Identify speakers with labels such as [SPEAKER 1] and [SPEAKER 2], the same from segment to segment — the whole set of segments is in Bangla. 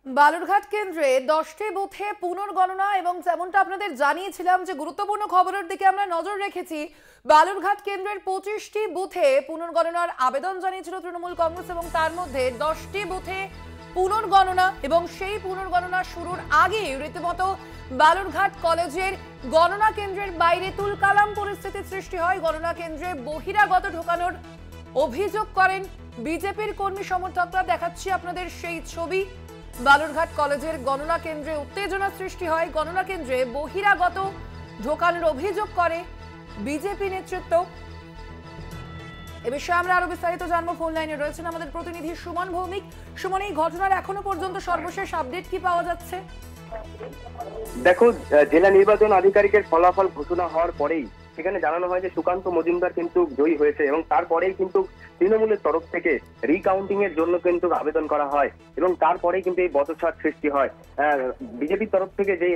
[SPEAKER 1] বালুরঘাট কেন্দ্রে 10টি বুথে পুনর্গণনা এবং যেমনটা আপনাদের জানিয়েছিলাম যে গুরুত্বপূর্ণ খবরের দিকে আমরা নজর রেখেছি। বালুরঘাট কেন্দ্রের 25টি বুথে পুনর্গণনার আবেদন জানিয়েছিল তৃণমূল কংগ্রেস এবং তার মধ্যে 10টি বুথে পুনর্গণনা এবং সেই পুনর্গণনা শুরুর আগে রীতিমতো বালুরঘাট কলেজের গণনা কেন্দ্রের বাইরে তুলকালাম পরিস্থিতির সৃষ্টি হয়। গণনা কেন্দ্রে বহিরাগত ঢোকানোর অভিযোগ করেন বিজেপির কর্মী সমর্থকরা। দেখাচ্ছি আপনাদের সেই ছবি। বালুরঘাট কলেজের গণনা কেন্দ্রে উত্তেজনা সৃষ্টি হয়। গণনা কেন্দ্রে বহিরাগত ঢোকানোর অভিযোগ করে বিজেপি নেতৃত্ব। এ বিষয়ে আমরা আরো বিস্তারিত জানবো। ফোন লাইনে রয়েছেন আমাদের প্রতিনিধি সুমন ভৌমিক। সুমন, এই ঘটনার এখনো পর্যন্ত সর্বশেষ আপডেট কি পাওয়া যাচ্ছে?
[SPEAKER 2] দেখো, জেলা নির্বাচন আধিকারিকের ফলাফল ঘোষণা হওয়ার পরেই সেখানে জানানো হয় যে সুকান্ত মজুমদার কিন্তু জয়ী হয়েছে এবং তারপরেই কিন্তু তৃণমূলের তরফ থেকে রিকাউন্টিং এর জন্য কিন্তু আবেদন করা হয় এবং তারপরেই কিন্তু এই বচসার সৃষ্টি হয়। বিজেপির তরফ থেকে যে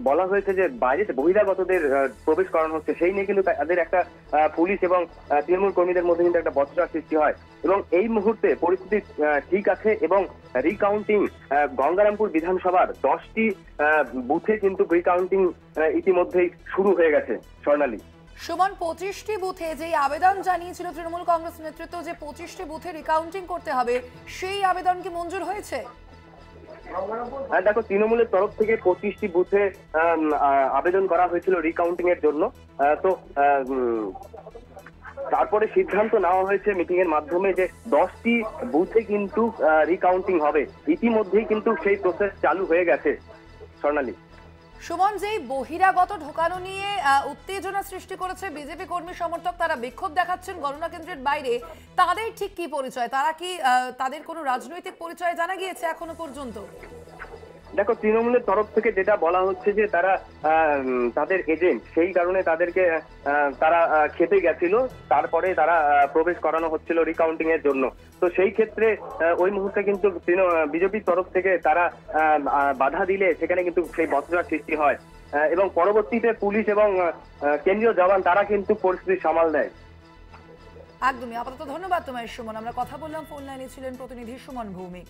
[SPEAKER 2] বলা হয়েছে যে বাইরে বহিরাগতদের প্রবেশ করানো হচ্ছে, সেই নিয়ে কিন্তু তাদের একটা পুলিশ এবং তৃণমূল কর্মীদের মধ্যে কিন্তু একটা বচসার সৃষ্টি হয় এবং এই মুহূর্তে পরিস্থিতি ঠিক আছে এবং রিকাউন্টিং গঙ্গারামপুর বিধানসভার 10টি বুথে কিন্তু রিকাউন্টিং ইতিমধ্যেই শুরু হয়ে গেছে। স্বর্ণালী,
[SPEAKER 1] সুমন, 25টি বুথে যে আবেদন জানিয়েছিল তৃণমূল কংগ্রেস নেতৃত্ব যে 25টি বুথে রিকাউন্টিং করতে হবে, সেই আবেদন কি মঞ্জুর হয়েছে?
[SPEAKER 2] দেখো, তৃণমূলের তরফ থেকে 25টি বুথে আবেদন করা হয়েছিল রিকাউন্টিং এর জন্য। তো তারপরে সিদ্ধান্ত নেওয়া হয়েছে মিটিং এর মাধ্যমে যে 10টি বুথে কিন্তু রিকাউন্টিং হবে। ইতিমধ্যেই কিন্তু সেই প্রসেস চালু হয়ে গেছে। স্বর্ণালী,
[SPEAKER 1] সুমন, যেই বহিরাগত ঢোকানো নিয়ে উত্তেজনা সৃষ্টি করেছে বিজেপি কর্মী সমর্থক, তারা বিক্ষোভ দেখাচ্ছেন গণনা কেন্দ্রের বাইরে, তাদের ঠিক কি পরিচয়? তারা কি তাদের কোনো রাজনৈতিক পরিচয় জানা গিয়েছে এখনো পর্যন্ত?
[SPEAKER 2] দেখো, তৃণমূলের তরফ থেকে যেটা বলা হচ্ছে যে তারা তাদের এজেন্ট, সেই কারণে তাদেরকে তারা খেতে গেছিল, তারপরে তারা প্রবেশ করানো হচ্ছিল রিকাউন্টিং এর জন্য। তো সেই ক্ষেত্রে ওই মুহূর্তে কিন্তু বিজেপির তরফ থেকে তারা বাধা দিলে সেখানে কিন্তু সেই বচসার সৃষ্টি হয় এবং পরবর্তীতে পুলিশ এবং কেন্দ্রীয় জওয়ান তারা কিন্তু পরিস্থিতি সামাল দেয়।
[SPEAKER 1] একদমই। আপাতত ধন্যবাদ তোমায় সুমন। আমরা কথা বললাম, ফোন লাইনে ছিলেন প্রতিনিধি সুমন ভৌমিক।